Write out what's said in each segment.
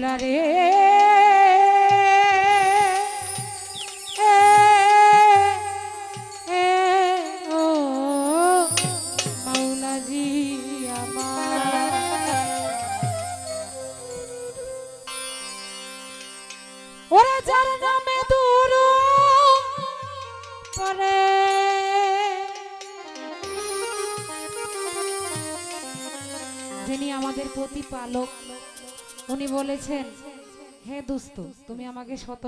মাওলা রে ও মাওলাজি আমার ওরে যার নামে দুরূদ পড়ে যিনি আমাদের প্রতিপালক উনি বলেছেন হে দুস্থ তুমি আমাকে শত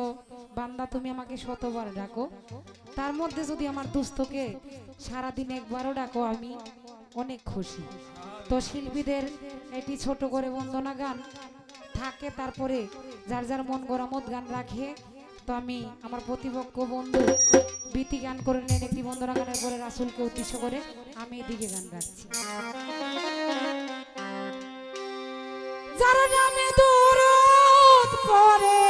বান্দা তুমি আমাকে শতবার ডাকো তার মধ্যে যদি আমার দুস্থকে সারা দিন একবারও ডাকো আমি অনেক খুশি। তো শিল্পীদের এটি ছোট করে বন্দনা গান থাকে, তারপরে যার যার মন গড়ামত গান রাখে। তো আমি আমার প্রতিপক্ষ বন্ধু বীতি গান করে নেন একটি বন্দনা গানের পরে রাসূলকে উদ্দেশ্য করে আমি এদিকে গান গাচ্ছি। যার নামে দুরূদ পড়ে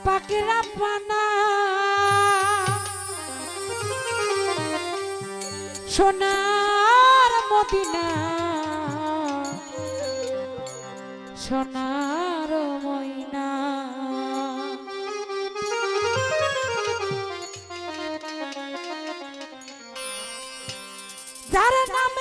পাকের রাব্বানা সোনার মদিনা সোনার ময়না যার নাম